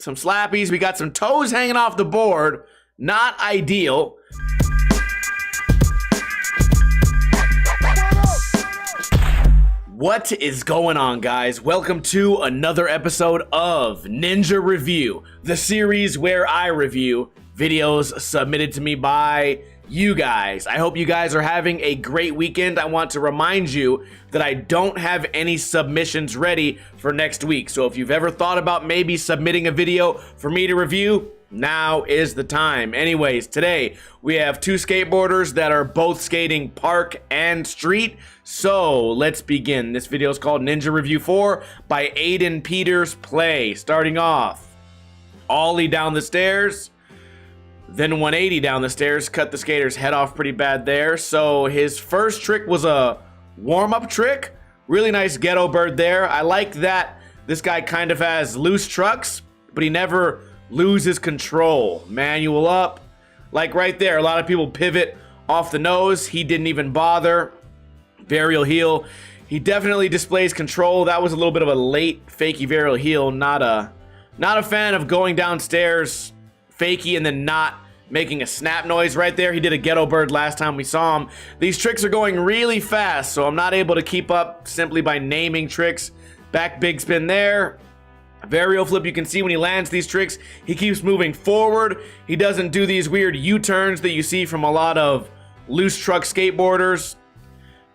some slappies. We got some toes hanging off the board. Not ideal. What is going on, guys? Welcome to another episode of Ninja Review, the series where I review videos submitted to me by you guys. I hope you guys are having a great weekend. I want to remind you that I don't have any submissions ready for next week. So if you've ever thought about maybe submitting a video for me to review, now is the time. Anyways, today we have two skateboarders that are both skating park and street. So let's begin. This video is called Ninja Review 4 by Aiden Peters Play. Starting off, ollie down the stairs, then 180 down the stairs. Cut the skater's head off pretty bad there. So his first trick was a warm-up trick. Really nice ghetto bird there. I like that this guy kind of has loose trucks, but he never loses control. Manual up, like right there. A lot of people pivot off the nose. He didn't even bother. Varial heel. He definitely displays control. That was a little bit of a late fakie varial heel. Not a fan of going downstairs fakie and then not making a snap noise right there. He did a ghetto bird last time we saw him. These tricks are going really fast, so I'm not able to keep up simply by naming tricks. Back big spin there. Varial flip, you can see when he lands these tricks, he keeps moving forward. He doesn't do these weird U-turns that you see from a lot of loose truck skateboarders.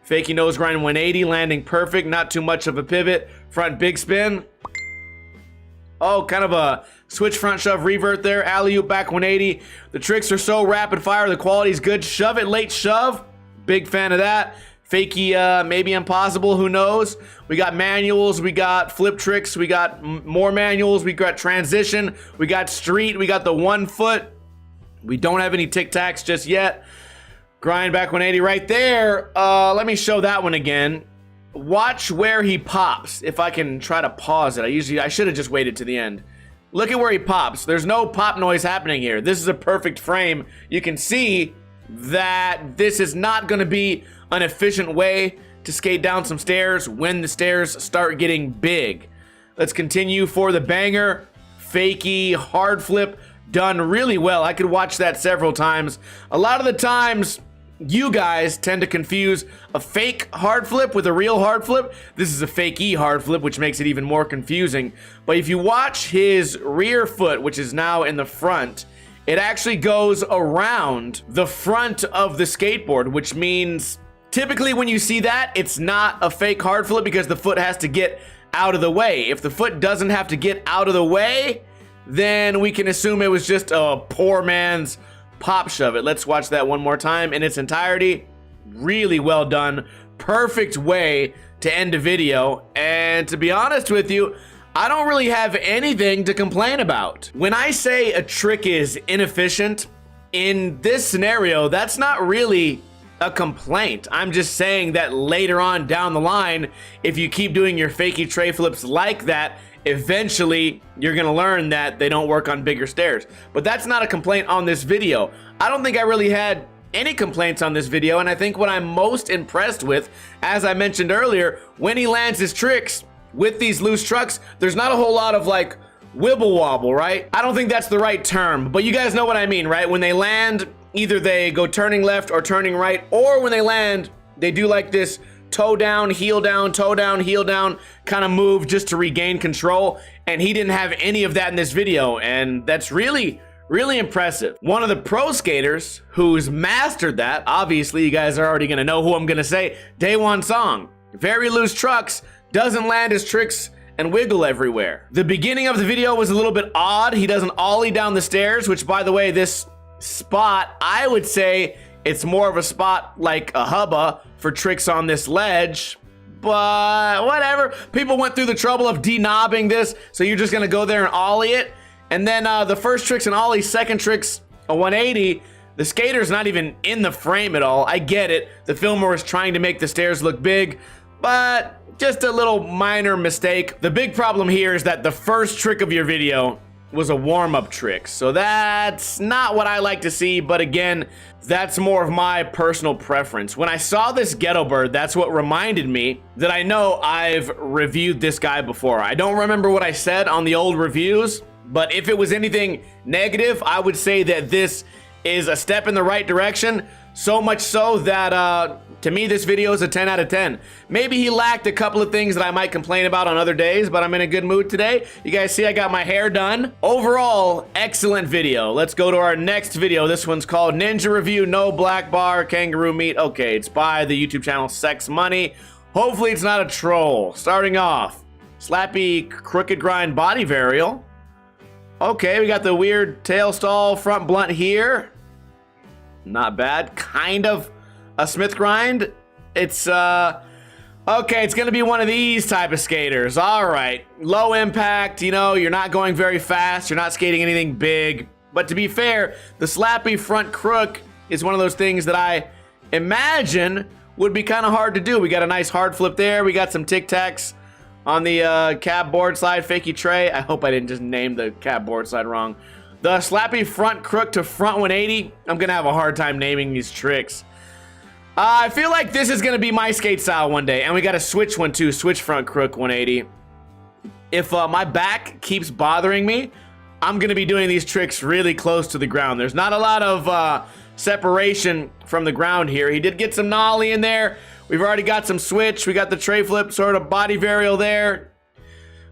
Fakie nose grind 180, landing perfect, not too much of a pivot. Front big spin. Oh, kind of a switch front shove revert there. Alley-oop back 180. The tricks are so rapid fire, the quality's good. Shove it, late shove. Big fan of that. Fakie, maybe impossible, who knows? We got manuals, we got flip tricks, we got more manuals, we got transition, we got street, we got the 1 foot. We don't have any tic-tacs just yet. Grind back 180 right there. Let me show that one again. Watch where he pops. If I can try to pause it. I should have just waited to the end. Look at where he pops. There's no pop noise happening here. This is a perfect frame. You can see that this is not going to be an efficient way to skate down some stairs when the stairs start getting big. Let's continue for the banger. Fakie hard flip, done really well. I could watch that several times. A lot of the times you guys tend to confuse a fake hard flip with a real hard flip. This is a fakie hard flip, which makes it even more confusing. But if you watch his rear foot, which is now in the front, it actually goes around the front of the skateboard, which means typically when you see that, it's not a fake hard flip because the foot has to get out of the way. If the foot doesn't have to get out of the way, then we can assume it was just a poor man's pop shove it. Let's watch that one more time in its entirety. Really well done. Perfect way to end a video. And to be honest with you, I don't really have anything to complain about. When I say a trick is inefficient, in this scenario, that's not really a complaint. I'm just saying that later on down the line, if you keep doing your fakie tray flips like that, eventually you're gonna learn that they don't work on bigger stairs. But that's not a complaint on this video. I don't think I really had any complaints on this video, and I think what I'm most impressed with, as I mentioned earlier, when he lands his tricks with these loose trucks, there's not a whole lot of like wibble wobble, right? I don't think that's the right term, but you guys know what I mean, right? When they land, either they go turning left or turning right, or when they land, they do like this toe down, heel down, toe down, heel down kind of move just to regain control. And he didn't have any of that in this video, and that's really impressive. One of the pro skaters who's mastered that, obviously you guys are already gonna know who I'm gonna say, Daewon Song. Very loose trucks, doesn't land his tricks and wiggle everywhere. The beginning of the video was a little bit odd. He doesn't ollie down the stairs, which by the way, this spot, I would say it's more of a spot like a hubba for tricks on this ledge, but whatever. People went through the trouble of denobbing this, so you're just gonna go there and ollie it. And then the first trick's an ollie, second trick's a 180. The skater's not even in the frame at all. I get it. The filmer is trying to make the stairs look big, but just a little minor mistake. The big problem here is that the first trick of your video was a warm-up trick. So that's not what I like to see, but again, that's more of my personal preference. When I saw this ghetto bird, that's what reminded me that I know I've reviewed this guy before. I don't remember what I said on the old reviews, But if it was anything negative, I would say that this is a step in the right direction. So much so that, to me, this video is a 10 out of 10. Maybe he lacked a couple of things that I might complain about on other days, but I'm in a good mood today. You guys see I got my hair done. Overall, excellent video. Let's go to our next video. This one's called Ninja Review No Black Bar Kangaroo Meat. Okay, it's by the YouTube channel Sex Money. Hopefully it's not a troll. Starting off, Slappy Crooked Grind Body Varial. Okay, we got the weird tail stall front blunt here. Not bad. Kind of a Smith grind. It's, okay, it's gonna be one of these type of skaters. All right, low impact, you know, you're not going very fast, you're not skating anything big. But to be fair, the Slappy front crook is one of those things that I imagine would be kind of hard to do. We got a nice hard flip there. We got some tic-tacs on the cab board slide, fakie tray. I hope I didn't just name the cab board slide wrong. The Slappy front crook to front 180. I'm gonna have a hard time naming these tricks. I feel like this is gonna be my skate style one day, and we got a switch one too, switch front crook 180. If my back keeps bothering me, I'm gonna be doing these tricks really close to the ground. There's not a lot of separation from the ground here. He did get some nollie in there. We've already got some switch. We got the tray flip sort of body varial there.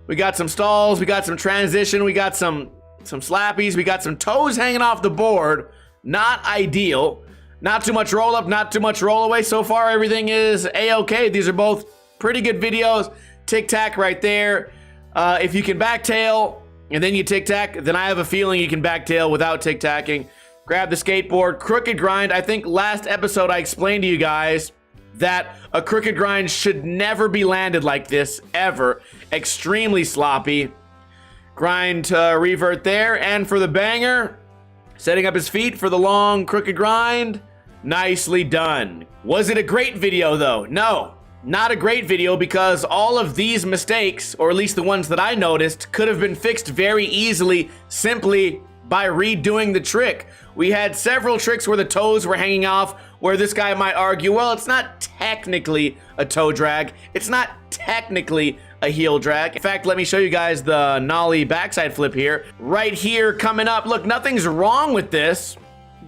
We got some stalls. We got some transition. We got some slappies. We got some toes hanging off the board. Not ideal. Not too much roll up, not too much roll away. So far, everything is a-okay. These are both pretty good videos. Tic-tac right there. If you can backtail and then you tic-tac, then I have a feeling you can backtail without tic-tacking. Grab the skateboard. Crooked grind. I think last episode I explained to you guys that a crooked grind should never be landed like this, ever. Extremely sloppy. Grind to revert there, and for the banger, setting up his feet for the long crooked grind. Nicely done. Was it a great video though? No, not a great video, because all of these mistakes, or at least the ones that I noticed, could have been fixed very easily simply by redoing the trick. We had several tricks where the toes were hanging off, where this guy might argue, well, it's not technically a toe drag. It's not technically a heel drag. In fact, let me show you guys the nollie backside flip here. Right here coming up. Look, nothing's wrong with this,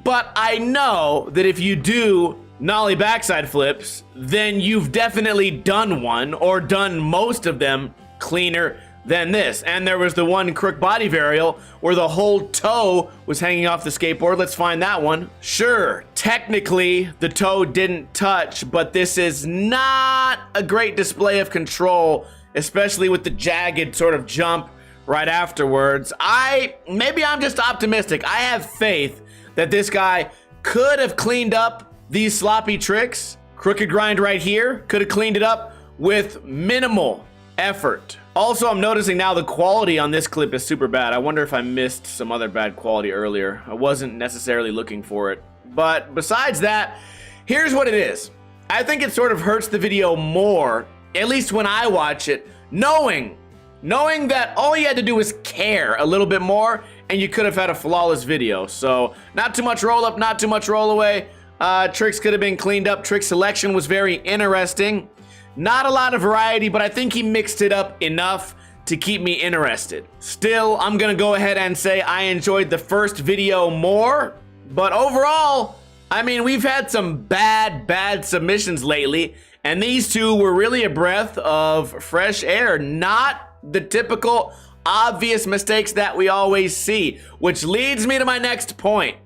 but I know that if you do nollie backside flips, then you've definitely done one, or done most of them cleaner than this. And there was the one crook body varial where the whole toe was hanging off the skateboard. Let's find that one. Sure, technically the toe didn't touch, but this is not a great display of control, especially with the jagged sort of jump right afterwards. Maybe I'm just optimistic. I have faith that this guy could have cleaned up these sloppy tricks. Crooked grind right here, could have cleaned it up with minimal effort. Also, I'm noticing now the quality on this clip is super bad. I wonder if I missed some other bad quality earlier. I wasn't necessarily looking for it. But besides that, here's what it is. I think it sort of hurts the video more, at least when I watch it, knowing that all you had to do was care a little bit more, and you could have had a flawless video. So not too much roll up, not too much roll away. Tricks could have been cleaned up. Trick selection was very interesting. Not a lot of variety, but I think he mixed it up enough to keep me interested. Still, I'm gonna go ahead and say I enjoyed the first video more, but overall, I mean, we've had some bad submissions lately, and these two were really a breath of fresh air, not the typical obvious mistakes that we always see, which leads me to my next point.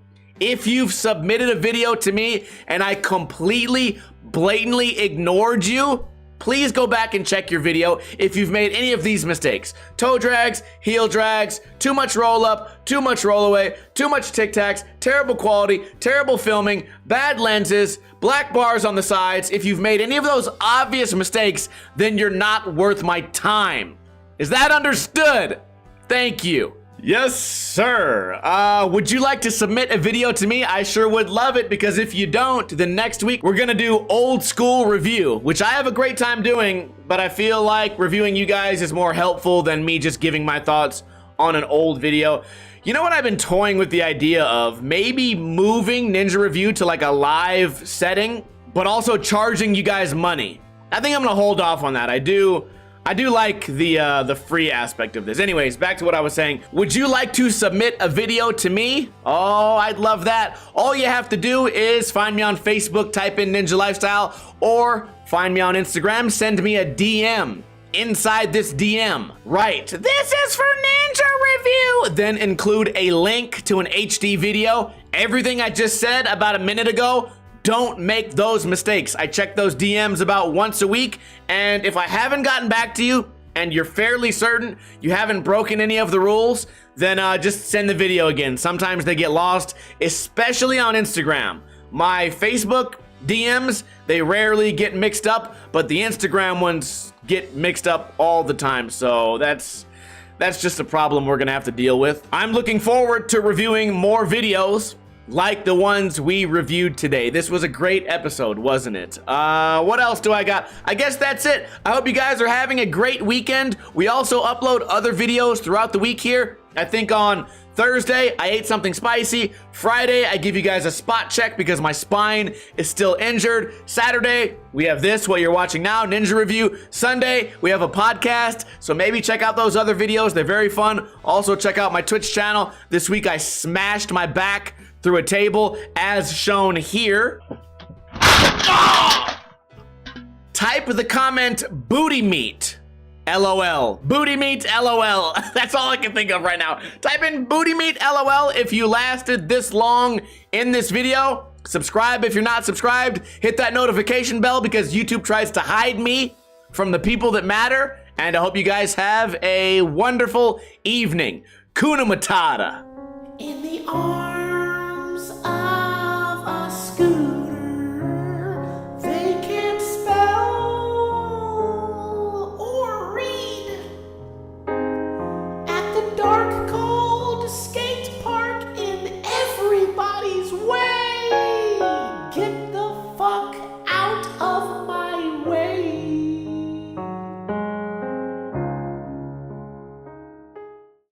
If you've submitted a video to me and I completely, blatantly ignored you, please go back and check your video if you've made any of these mistakes. Toe drags, heel drags, too much roll up, too much roll away, too much tic-tacs, terrible quality, terrible filming, bad lenses, black bars on the sides. If you've made any of those obvious mistakes, then you're not worth my time. Is that understood? Thank you. Yes, sir. Would you like to submit a video to me? I sure would love it, because if you don't, then next week we're gonna do old school review, which I have a great time doing, but I feel like reviewing you guys is more helpful than me just giving my thoughts on an old video. You know what, I've been toying with the idea of maybe moving Ninja Review to like a live setting, but also charging you guys money. I think I'm gonna hold off on that. I do I do like the free aspect of this. Anyways, back to what I was saying. Would you like to submit a video to me? Oh, I'd love that. All you have to do is find me on Facebook, type in Ninja Lifestyle, or find me on Instagram, send me a DM. Inside this DM, write, "This is for Ninja Review," then include a link to an HD video. Everything I just said about a minute ago, don't make those mistakes. I check those DMs about once a week, and if I haven't gotten back to you, and you're fairly certain you haven't broken any of the rules, then just send the video again. Sometimes they get lost, especially on Instagram. My Facebook DMs, they rarely get mixed up, but the Instagram ones get mixed up all the time, so that's just a problem we're gonna have to deal with. I'm looking forward to reviewing more videos like the ones we reviewed today. This was a great episode, wasn't it? What else do I got? I guess that's it. I hope you guys are having a great weekend. We also upload other videos throughout the week here. I think on Thursday, I ate something spicy. Friday, I give you guys a spot check because my spine is still injured. Saturday, we have this, what you're watching now, Ninja Review. Sunday, we have a podcast, so maybe check out those other videos. They're very fun. Also, check out my Twitch channel. This week, I smashed my back through a table, as shown here. Type the comment, "booty meat." LOL. Booty meat, LOL. That's all I can think of right now. Type in booty meat, LOL if you lasted this long in this video. Subscribe if you're not subscribed. Hit that notification bell because YouTube tries to hide me from the people that matter. And I hope you guys have a wonderful evening. Kuna Matata. In the arms